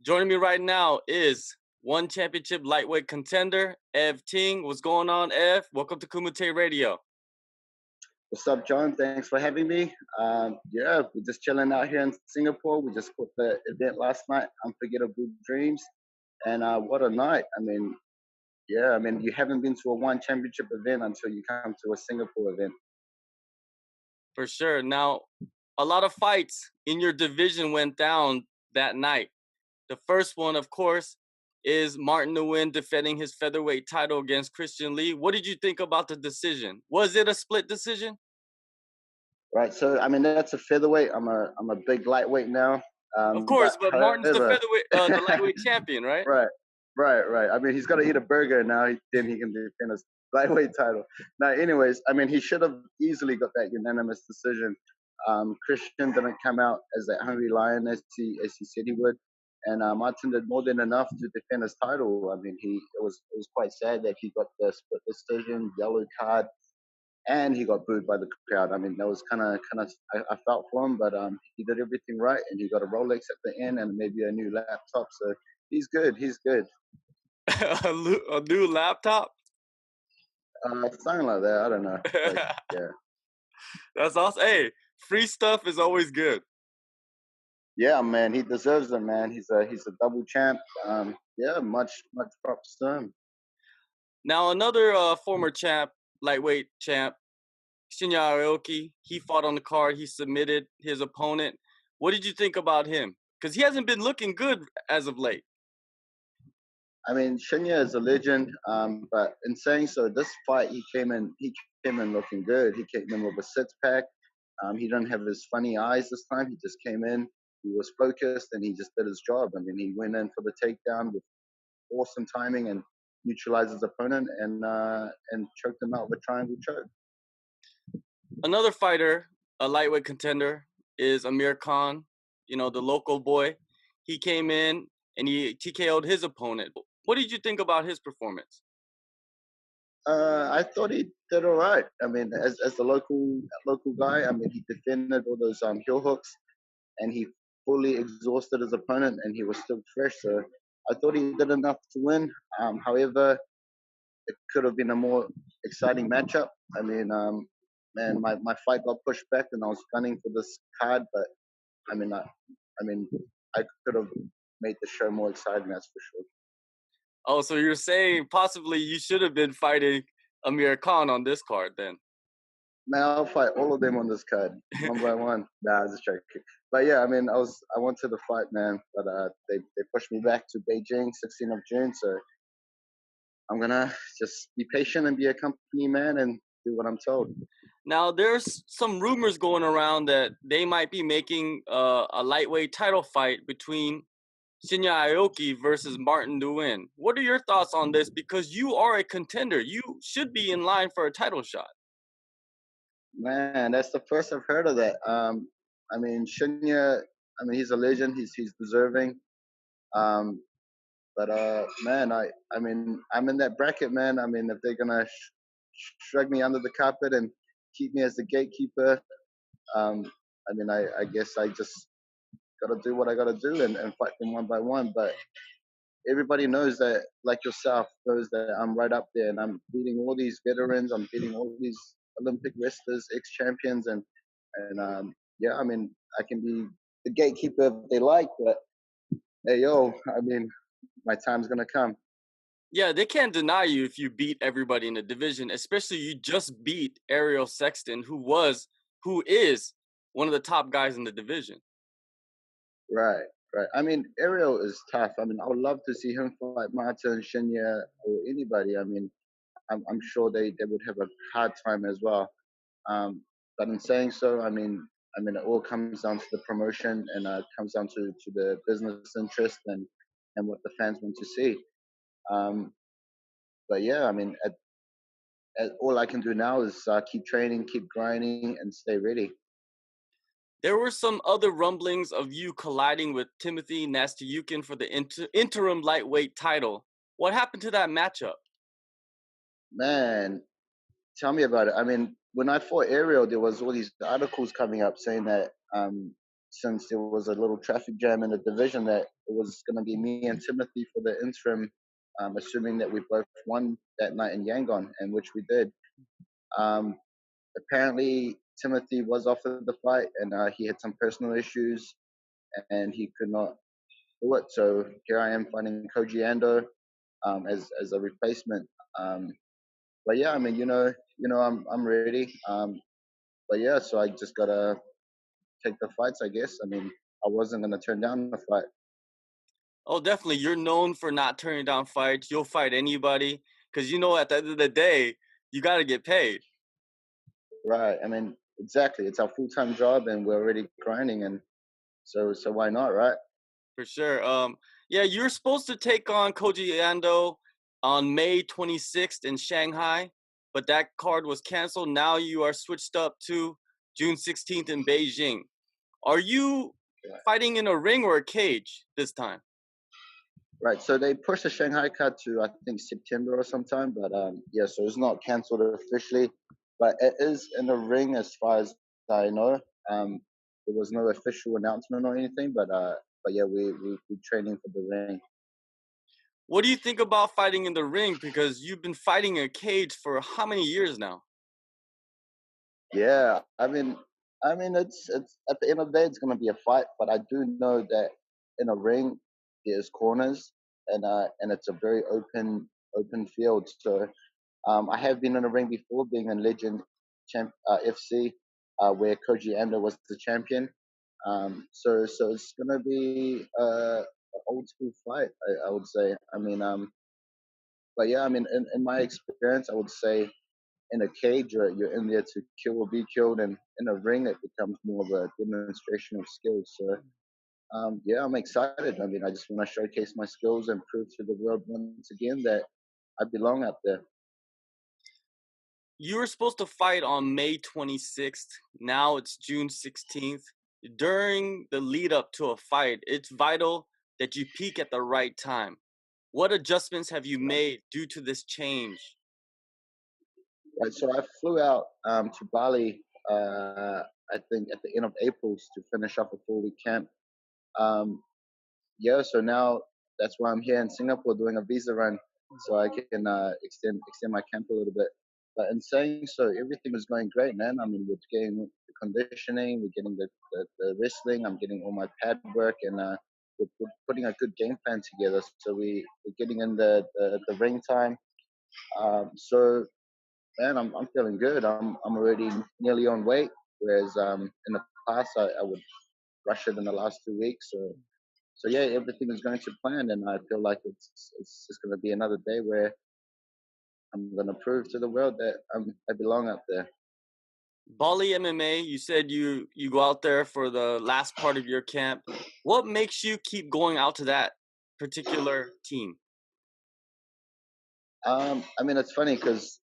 Joining me right now is one championship lightweight contender, Ting. What's going on, Ev? Welcome to Kumite Radio. What's up, John? Thanks for having me. Yeah, we're just chilling out here in Singapore. We just put the event last night, Unforgettable Dreams, and what a night! You haven't been to a one championship event until you come to a Singapore event. For sure. Now, a lot of fights in your division went down that night. The first one, of course, is Martin Nguyen defending his featherweight title against Christian Lee. What did you think about the decision? Was it a split decision? Right. So, that's a featherweight. I'm a big lightweight now. Of But course, but Martin's the however, featherweight, the lightweight champion, right? right, right. He's got to eat a burger now. Then he can defend his lightweight title. Now, anyways, he should have easily got that unanimous decision. Christian didn't come out as that hungry lion as he said he would, and Martin did more than enough to defend his title. It was quite sad that he got the split decision, yellow card, and he got booed by the crowd. That was I felt for him, but he did everything right, and he got a Rolex at the end and maybe a new laptop. So he's good. He's good. A new laptop? Something like that. I don't know. Yeah. That's awesome. Hey, free stuff is always good. Yeah, man, he deserves it, man. He's a double champ. Yeah, much props to him. Now, another former champ, lightweight champ, Shinya Aoki, he fought on the card. He submitted his opponent. What did you think about him? Because he hasn't been looking good as of late. Shinya is a legend, but in saying so, this fight he came in looking good. He came in with a six pack. He didn't have his funny eyes this time. He just came in. He was focused and he just did his job. He went in for the takedown with awesome timing and neutralized his opponent and choked him out with a triangle choke. Another fighter, a lightweight contender, is Amir Khan. You know, the local boy. He came in and he TKO'd his opponent. What did you think about his performance? I thought he did all right. As the local guy, he defended all those heel hooks, and he fully exhausted his opponent, and he was still fresh. So I thought he did enough to win. However, it could have been a more exciting matchup. My fight got pushed back, and I was gunning for this card, but I could have made the show more exciting. That's for sure. Oh, so you're saying possibly you should have been fighting Amir Khan on this card then? Man, I'll fight all of them on this card, one by one. Nah, just joking. But yeah, I wanted to fight, man, but they pushed me back to Beijing, 16th of June. So I'm gonna just be patient and be a company man and do what I'm told. Now, there's some rumors going around that they might be making a lightweight title fight between Shinya Aoki versus Martin Nguyen. What are your thoughts on this? Because you are a contender. You should be in line for a title shot. Man, that's the first I've heard of that. Shinya, he's a legend. He's deserving. But man, I'm in that bracket, man. If they're gonna shrug me under the carpet and keep me as the gatekeeper, I guess I just gotta do what I gotta do and fight them one by one. But everybody knows that, like yourself, knows that I'm right up there, and I'm beating all these veterans. I'm beating all these Olympic wrestlers, ex-champions, and yeah, I can be the gatekeeper if they like, but hey, my time's gonna come. Yeah, they can't deny you if you beat everybody in the division, especially you just beat Ariel Sexton, who is one of the top guys in the division. Right. Ariel is tough. I would love to see him fight Martin, Shinya, or anybody. I'm sure they would have a hard time as well. But in saying so, it all comes down to the promotion and comes down to the business interest and what the fans want to see. But yeah, all I can do now is keep training, keep grinding, and stay ready. There were some other rumblings of you colliding with Timofey Nastyukin for the interim lightweight title. What happened to that matchup? Man, tell me about it. When I fought Ariel, there was all these articles coming up saying that since there was a little traffic jam in the division, that it was going to be me and Timothy for the interim, assuming that we both won that night in Yangon, and which we did. Um, Apparently, Timothy was offered the fight, and he had some personal issues, and he could not do it. So here I am fighting Koji Ando as a replacement. Um, but yeah, I mean, I'm ready. But yeah, so I just gotta take the fights, I guess. I mean, I wasn't gonna turn down the fight, Oh, definitely. You're known for not turning down fights. You'll fight anybody because at the end of the day, you got to get paid. right? I mean, exactly. It's our full time job, and we're already grinding, and so why not, right? For sure. Yeah, you're supposed to take on Koji Ando on May 26th in Shanghai, but that card was canceled. Now you are switched up to June 16th in Beijing. Are you fighting in a ring or a cage this time? Right. So they pushed the Shanghai card to I think September or sometime, but yeah, so it's not cancelled officially, but it is in the ring as far as I know. Um, there was no official announcement or anything, but yeah, we training for the ring. What do you think about fighting in the ring? Because you've been fighting in a cage for how many years now? Yeah, I mean, it's at the end of the day, it's gonna be a fight, but I do know that in a ring there's corners, and it's a very open field. So I have been in a ring before, being in Legend FC, where Koji Ando was the champion. So it's gonna be an old school fight, I would say. I mean, but yeah, I mean, in my experience, I would say in a cage, you're in there to kill or be killed, and in a ring, it becomes more of a demonstration of skills. So yeah, I'm excited. I mean, I just want to showcase my skills and prove to the world once again that I belong out there. You were supposed to fight on May 26th. Now it's June 16th. During the lead up to a fight, it's vital that you peak at the right time. What adjustments have you made due to this change? Right, so I flew out to Bali, I think at the end of April to finish off a 4 week camp. Um, yeah, so now that's why I'm here in Singapore doing a visa run, so I can extend my camp a little bit. But in saying so, everything is going great, man. I mean, we're getting the conditioning, we're getting the wrestling, I'm getting all my pad work, and we're putting a good game plan together. So we're getting in the ring time. So man, I'm feeling good. I'm already nearly on weight, whereas in the past I would rush it in the last 2 weeks. So yeah, everything is going to plan, and I feel like it's just going to be another day where I'm going to prove to the world that I belong out there. Bali MMA, you said you go out there for the last part of your camp. What makes you keep going out to that particular team? I mean, it's funny because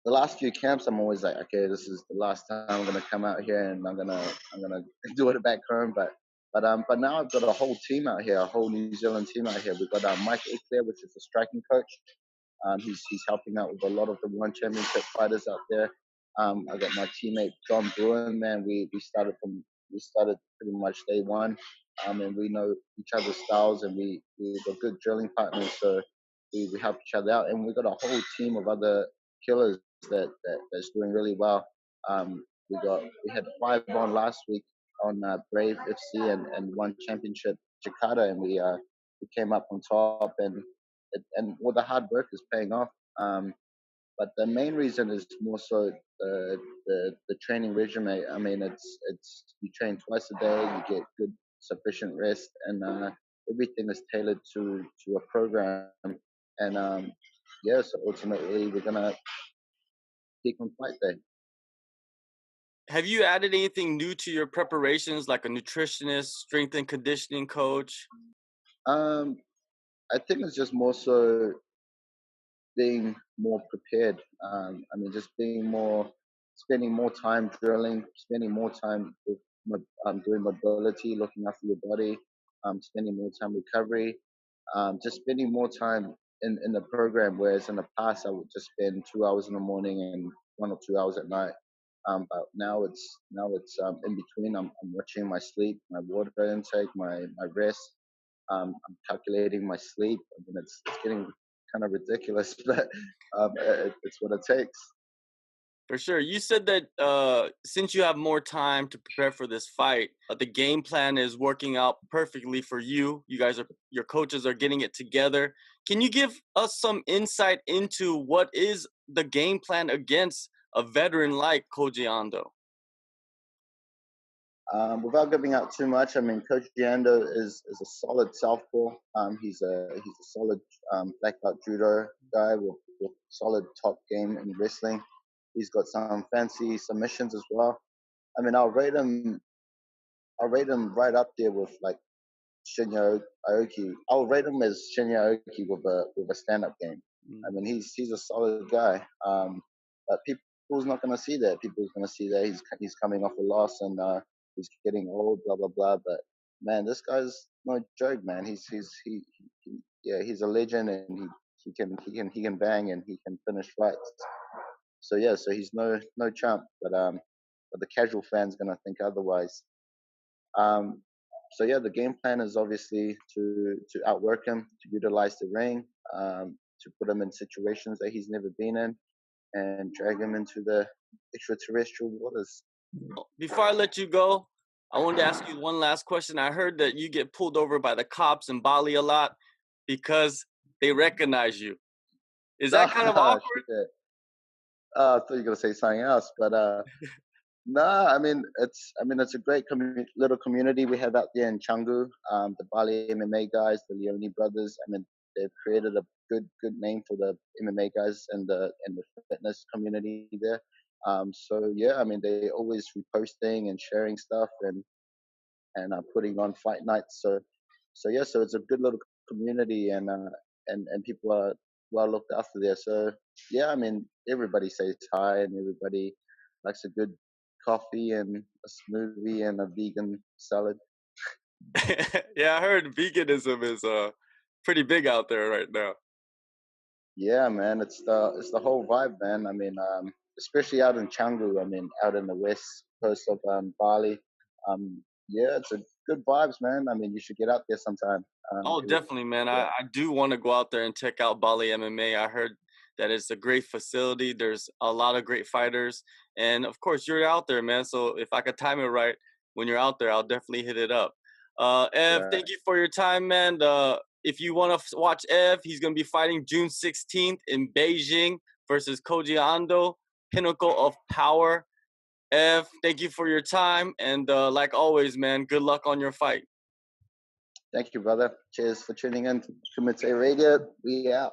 the last few camps, I'm always like, okay, this is the last time I'm gonna come out here, and I'm gonna do it back home. But now I've got a whole team out here, a whole New Zealand team out here. We've got Mike Eclair, which is the striking coach. He's helping out with a lot of the one championship fighters out there. I got my teammate John Bruin. Man, we started pretty much day one, and we know each other's styles, and we were good drilling partners. So we help each other out, and we got a whole team of other killers that's doing really well. We had 5 on last week on Brave FC and one championship Jakarta, and we came up on top, and all the hard work is paying off. But the main reason is more so the training regimen. I mean, it's you train twice a day, you get good sufficient rest, and everything is tailored to a program. And yeah, so ultimately we're gonna peak on fight day. Have you added anything new to your preparations, like a nutritionist, strength and conditioning coach? Um, I think it's just more so being more prepared. I mean, just spending more time drilling, spending more time with doing mobility, looking after your body, spending more time recovery, just spending more time in the program. Whereas in the past, I would just spend 2 hours in the morning and 1 or 2 hours at night. But now it's in between. I'm watching my sleep, my water intake, my rest. I'm calculating my sleep. I mean, it's getting kind of ridiculous, but it's what it takes. For sure. You said that since you have more time to prepare for this fight, the game plan is working out perfectly for you. Your coaches are getting it together. Can you give us some insight into what is the game plan against a veteran like Koji Ando? Without giving out too much, I mean, Coach Ando is a solid southpaw. He's a solid black belt judo guy with solid top game in wrestling. He's got some fancy submissions as well. I mean, I'll rate him right up there with like Shinya Aoki. I'll rate him as Shinya Aoki with a stand up game. I mean, he's a solid guy. But people's not going to see that. People's going to see that he's coming off a loss and he's getting old, blah blah blah. But man, this guy's no joke, man. Yeah, he's a legend and he can bang and he can finish fights. So yeah, so he's no chump. But the casual fan's going to think otherwise. Um, so yeah, the game plan is obviously to outwork him, to utilize the ring, to put him in situations that he's never been in, and drag him into the extraterrestrial waters. Before I let you go, I wanted to ask you one last question. I heard that you get pulled over by the cops in Bali a lot because they recognize you. Is that kind of awkward? Shit. I thought you were gonna say something else, but no, I mean it's a great little community we have out there in Canggu. The Bali MMA guys, the Leone brothers. I mean, they've created a good name for the MMA guys and the fitness community there. So yeah, I mean they always reposting and sharing stuff and putting on fight nights. So yeah, so it's a good little community and people are well looked after there. So yeah, I mean everybody says hi and everybody likes a good coffee and a smoothie and a vegan salad. Yeah, I heard veganism is pretty big out there right now. Yeah, man, it's the whole vibe, man. I mean, especially out in Canggu. I mean, out in the west coast of Bali. Yeah, it's a good vibes, man. I mean, you should get out there sometime. Oh, definitely, man. Yeah, I do want to go out there and check out Bali MMA. I heard that it's a great facility. There's a lot of great fighters. And of course, you're out there, man. So if I could time it right when you're out there, I'll definitely hit it up. Ev, right. thank you for your time, man. If you want to watch Ev, he's going to be fighting June 16th in Beijing versus Koji Ando, Pinnacle of Power. Ev, thank you for your time. And like always, man, good luck on your fight. Thank you, brother. Cheers for tuning in to Kumite Radio. We out.